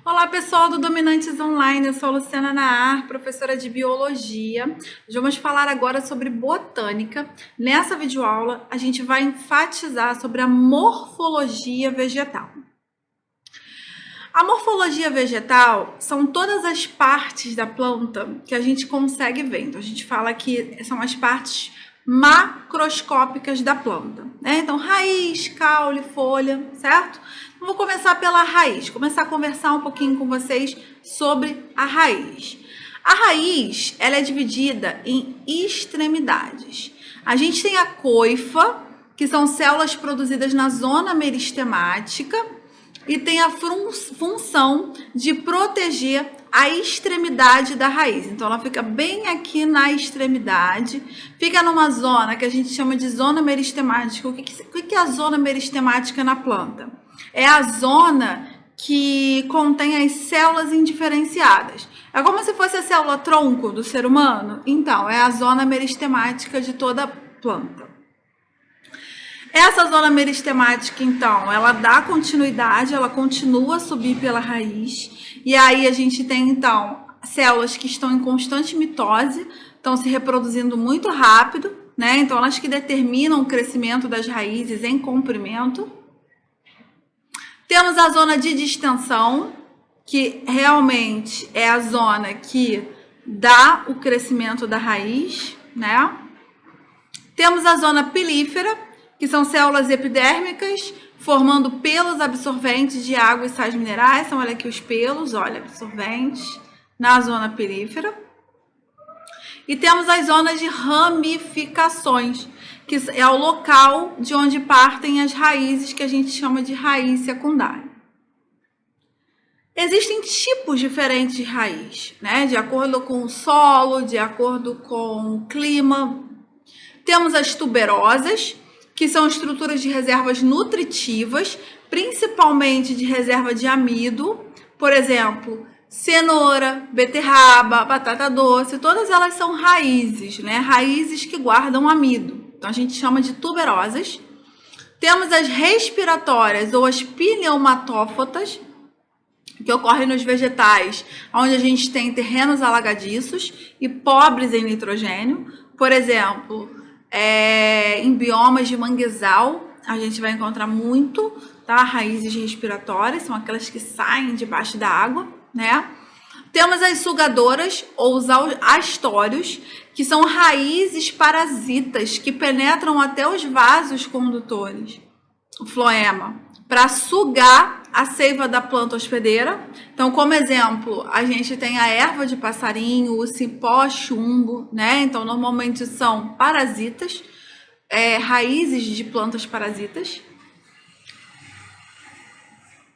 Olá, pessoal do Dominantes Online, eu sou a Luciana Naar, professora de Biologia. Hoje vamos falar agora sobre botânica. Nessa videoaula, a gente vai enfatizar sobre a morfologia vegetal. A morfologia vegetal são todas as partes da planta que a gente consegue ver. Então, a gente fala que são as partes macroscópicas da planta, né? Então, raiz, caule, folha, certo? Então, vou começar pela raiz, começar a conversar um pouquinho com vocês sobre a raiz. A raiz, ela é dividida em extremidades. A gente tem a coifa, que são células produzidas na zona meristemática, e tem a função de proteger a extremidade da raiz. Então, ela fica bem aqui na extremidade, fica numa zona que a gente chama de zona meristemática. O que é a zona meristemática na planta? É a zona que contém as células indiferenciadas. É como se fosse a célula tronco do ser humano. Então, é a zona meristemática de toda planta. Essa zona meristemática, então, ela dá continuidade, ela continua a subir pela raiz. E aí a gente tem, então, células que estão em constante mitose, estão se reproduzindo muito rápido, né? Então, elas que determinam o crescimento das raízes em comprimento. Temos a zona de distensão, que realmente é a zona que dá o crescimento da raiz, né? Temos a zona pilífera, que são células epidérmicas, formando pelos absorventes de água e sais minerais. Então, olha aqui os pelos, olha, absorventes na zona pilífera. E temos as zonas de ramificações, que é o local de onde partem as raízes, que a gente chama de raiz secundária. Existem tipos diferentes de raiz, né? De acordo com o solo, de acordo com o clima. Temos as tuberosas, que são estruturas de reservas nutritivas, principalmente de reserva de amido, por exemplo, cenoura, beterraba, batata doce, todas elas são raízes, né? Raízes que guardam amido. Então, a gente chama de tuberosas. Temos as respiratórias ou as pneumatófotas, que ocorrem nos vegetais, onde a gente tem terrenos alagadiços e pobres em nitrogênio. Por exemplo, em biomas de manguezal, a gente vai encontrar muito, tá? Raízes respiratórias, são aquelas que saem debaixo da água, né? Temos as sugadoras ou os astórios, que são raízes parasitas que penetram até os vasos condutores, o floema, para sugar a seiva da planta hospedeira. Então, como exemplo, a gente tem a erva de passarinho, o cipó chumbo, né? Então, normalmente são parasitas, raízes de plantas parasitas.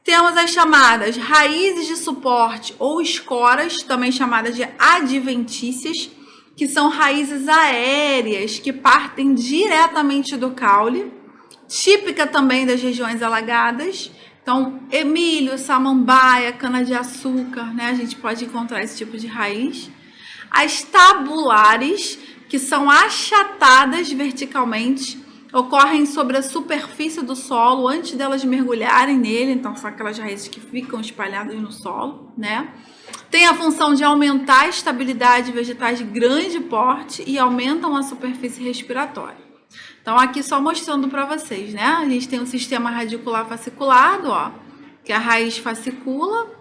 Temos as chamadas raízes de suporte ou escoras, também chamadas de adventícias, que são raízes aéreas que partem diretamente do caule, típica também das regiões alagadas. Então, milho, samambaia, cana-de-açúcar, né? A gente pode encontrar esse tipo de raiz. As tabulares, que são achatadas verticalmente, ocorrem sobre a superfície do solo antes delas mergulharem nele. Então, são aquelas raízes que ficam espalhadas no solo, né? Tem a função de aumentar a estabilidade de vegetais de grande porte e aumentam a superfície respiratória. Então, aqui só mostrando para vocês, né? A gente tem o sistema radicular fasciculado, ó, que é a raiz fascicula.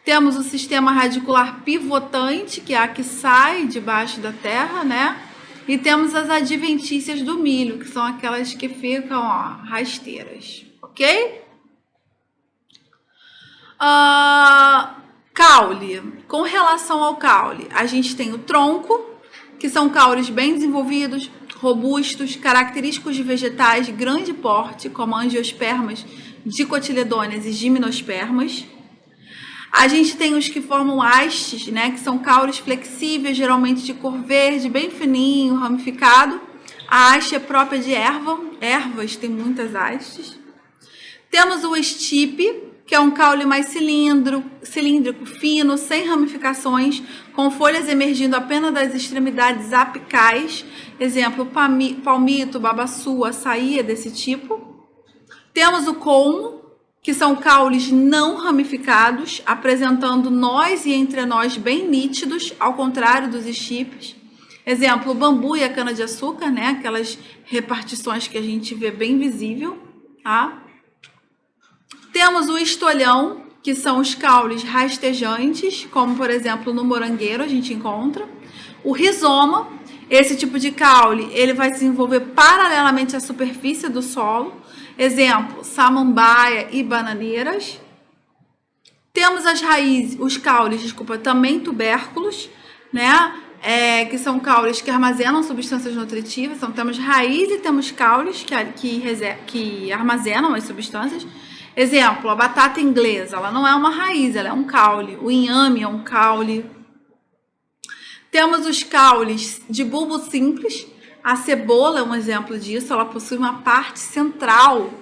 Temos o sistema radicular pivotante, que é a que sai debaixo da terra, né? E temos as adventícias do milho, que são aquelas que ficam, ó, rasteiras, ok? Caule. Com relação ao caule, a gente tem o tronco, que são caules bem desenvolvidos, robustos, característicos de vegetais de grande porte, como angiospermas, dicotiledôneas e gimnospermas. A gente tem os que formam hastes, né, que são caules flexíveis, geralmente de cor verde, bem fininho, ramificado. A haste é própria de ervas têm muitas hastes. Temos o estipe, que é um caule mais cilíndrico, fino, sem ramificações, com folhas emergindo apenas das extremidades apicais. Exemplo, palmito, babaçu, açaí é desse tipo. Temos o colmo, que são caules não ramificados, apresentando nós e entrenós bem nítidos, ao contrário dos estipes. Exemplo, o bambu e a cana-de-açúcar, né? Aquelas repartições que a gente vê bem visível, tá? Temos o estolhão, que são os caules rastejantes, como por exemplo no morangueiro a gente encontra. O rizoma, esse tipo de caule, ele vai se desenvolver paralelamente à superfície do solo. Exemplo, samambaia e bananeiras. Temos as raízes, os caules, desculpa, também tubérculos, né? Que são caules que armazenam substâncias nutritivas. Então, temos raiz e temos caules que armazenam as substâncias. Exemplo, a batata inglesa, ela não é uma raiz, ela é um caule. O inhame é um caule. Temos os caules de bulbo simples. A cebola é um exemplo disso, ela possui uma parte central,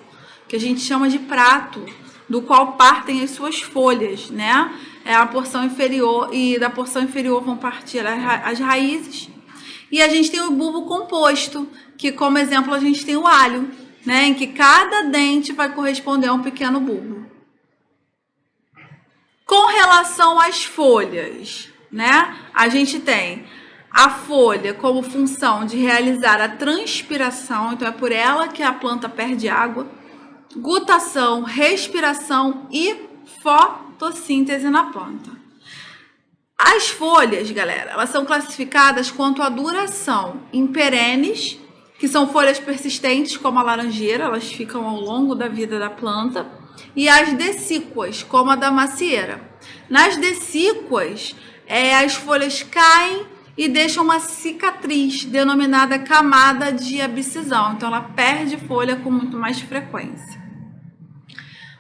que a gente chama de prato, do qual partem as suas folhas, né? É a porção inferior, e da porção inferior vão partir as raízes. E a gente tem o bulbo composto, que como exemplo a gente tem o alho, né? Em que cada dente vai corresponder a um pequeno bulbo. Com relação às folhas, né? A gente tem a folha como função de realizar a transpiração, então é por ela que a planta perde água, gutação, respiração e fotossíntese na planta. As folhas, galera, elas são classificadas quanto à duração em perenes, que são folhas persistentes, como a laranjeira, elas ficam ao longo da vida da planta, e as decíquas, como a da macieira. Nas decíquas, as folhas caem e deixam uma cicatriz, denominada camada de abscisão. Então, ela perde folha com muito mais frequência.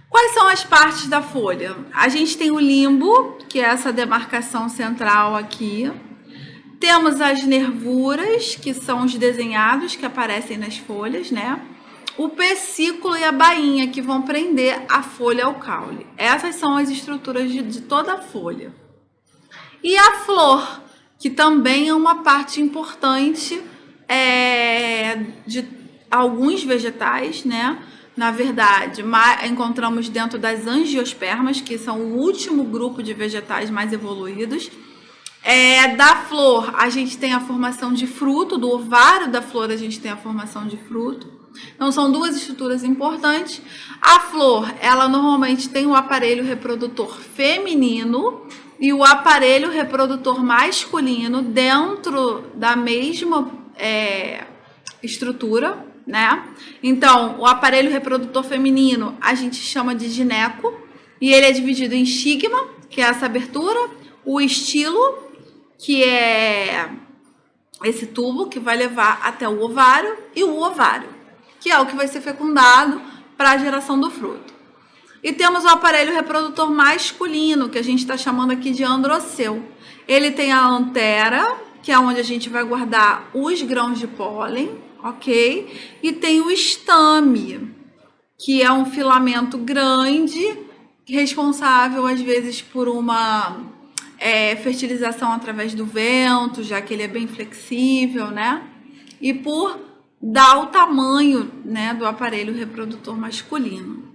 Quais são as partes da folha? A gente tem o limbo, que é essa demarcação central aqui. Temos as nervuras, que são os desenhados que aparecem nas folhas, né? O pecículo e a bainha, que vão prender a folha ao caule. Essas são as estruturas de toda a folha. E a flor, que também é uma parte importante de alguns vegetais, né? Na verdade, encontramos dentro das angiospermas, que são o último grupo de vegetais mais evoluídos. Da flor, a gente tem a formação de fruto, do ovário da flor a gente tem a formação de fruto. Então, são duas estruturas importantes. A flor, ela normalmente tem o aparelho reprodutor feminino e o aparelho reprodutor masculino dentro da mesma estrutura, né? Então, o aparelho reprodutor feminino a gente chama de gineco e ele é dividido em estigma, que é essa abertura, o estilo, que é esse tubo que vai levar até o ovário, e o ovário, que é o que vai ser fecundado para a geração do fruto. E temos o aparelho reprodutor masculino, que a gente está chamando aqui de androceu. Ele tem a antera, que é onde a gente vai guardar os grãos de pólen, ok? E tem o estame, que é um filamento grande, responsável às vezes por uma fertilização através do vento, já que ele é bem flexível, né? E por dar o tamanho, né, do aparelho reprodutor masculino.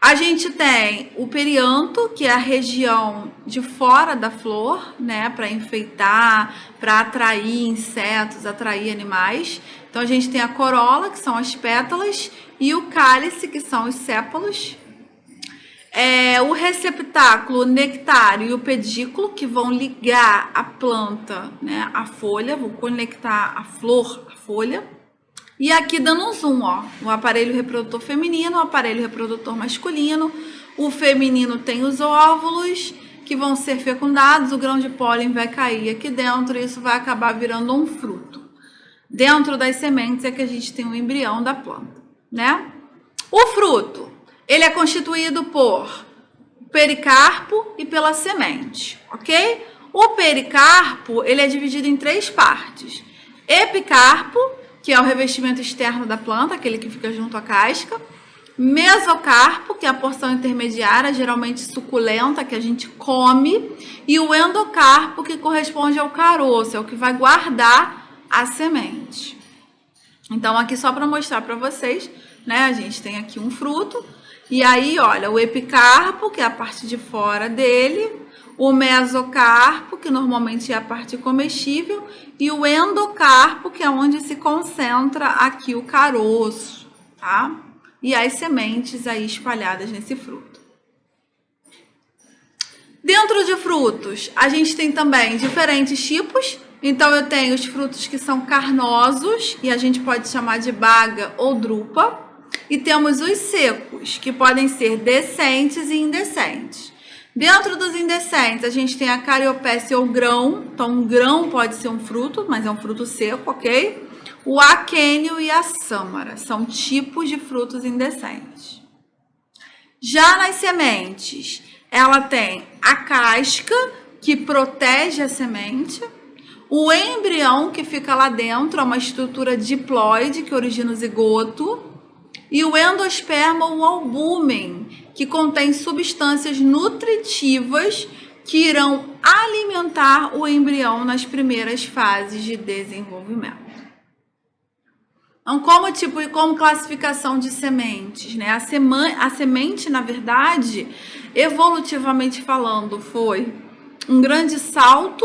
A gente tem o perianto, que é a região de fora da flor, né, para enfeitar, para atrair insetos, atrair animais. Então, a gente tem a corola, que são as pétalas, e o cálice, que são os sépalos. O receptáculo, o nectário e o pedículo, que vão ligar a planta, né, à folha, vão conectar a flor à folha. E aqui dando um zoom, ó, o aparelho reprodutor feminino, o aparelho reprodutor masculino. O feminino tem os óvulos que vão ser fecundados, o grão de pólen vai cair aqui dentro e isso vai acabar virando um fruto. Dentro das sementes é que a gente tem o embrião da planta, né? O fruto, ele é constituído por pericarpo e pela semente, ok? O pericarpo, ele é dividido em três partes. Epicarpo, que é o revestimento externo da planta, aquele que fica junto à casca. Mesocarpo, que é a porção intermediária, geralmente suculenta, que a gente come. E o endocarpo, que corresponde ao caroço, é o que vai guardar a semente. Então, aqui só para mostrar para vocês, né? A gente tem aqui um fruto E aí, olha, o epicarpo, que é a parte de fora dele, o mesocarpo, que normalmente é a parte comestível, e o endocarpo, que é onde se concentra aqui o caroço, tá? E as sementes aí espalhadas nesse fruto. Dentro de frutos, a gente tem também diferentes tipos. Então, eu tenho os frutos que são carnosos, e a gente pode chamar de baga ou drupa. E temos os secos, que podem ser decentes e indecentes. Dentro dos indecentes, a gente tem a cariopécia ou grão. Então, um grão pode ser um fruto, mas é um fruto seco, ok? O aquênio e a sâmara são tipos de frutos indecentes. Já nas sementes, ela tem a casca, que protege a semente, o embrião, que fica lá dentro, é uma estrutura diploide, que origina o zigoto, e o endosperma ou albúmen, que contém substâncias nutritivas que irão alimentar o embrião nas primeiras fases de desenvolvimento. Então, como classificação de sementes, né? A semente, na verdade, evolutivamente falando, foi um grande salto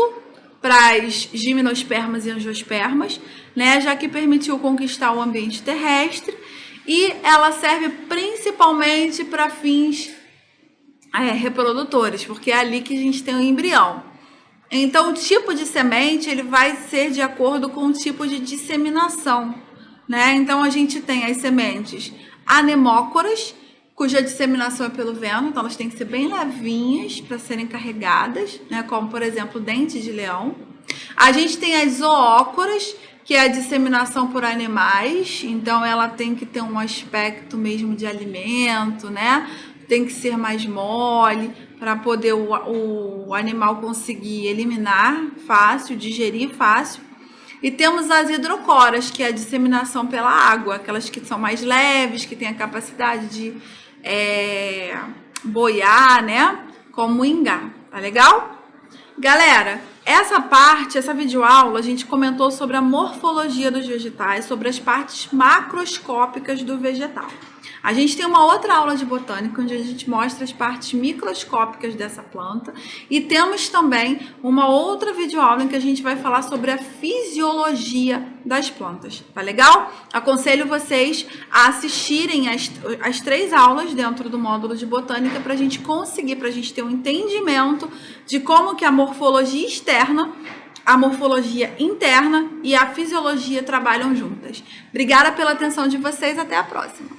para as gimnospermas e angiospermas, né? Já que permitiu conquistar o ambiente terrestre, e ela serve principalmente para fins reprodutores, porque é ali que a gente tem o embrião. Então, o tipo de semente ele vai ser de acordo com o tipo de disseminação, né? Então, a gente tem as sementes anemócoras, cuja disseminação é pelo veno, então elas têm que ser bem levinhas para serem carregadas, né? Como, por exemplo, dente de leão. A gente tem as zoócoras, que é a disseminação por animais, então ela tem que ter um aspecto mesmo de alimento, né? Tem que ser mais mole para poder o animal conseguir eliminar fácil, digerir fácil. E temos as hidrocoras, que é a disseminação pela água, aquelas que são mais leves, que têm a capacidade de boiar, né? Como o ingá, tá legal? Galera, essa videoaula a gente comentou sobre a morfologia dos vegetais, sobre as partes macroscópicas do vegetal. A gente tem uma outra aula de botânica, onde a gente mostra as partes microscópicas dessa planta. E temos também uma outra videoaula em que a gente vai falar sobre a fisiologia das plantas. Tá legal? Aconselho vocês a assistirem as 3 aulas dentro do módulo de botânica para a gente conseguir, para a gente ter um entendimento de como que a morfologia externa, a morfologia interna e a fisiologia trabalham juntas. Obrigada pela atenção de vocês. Até a próxima.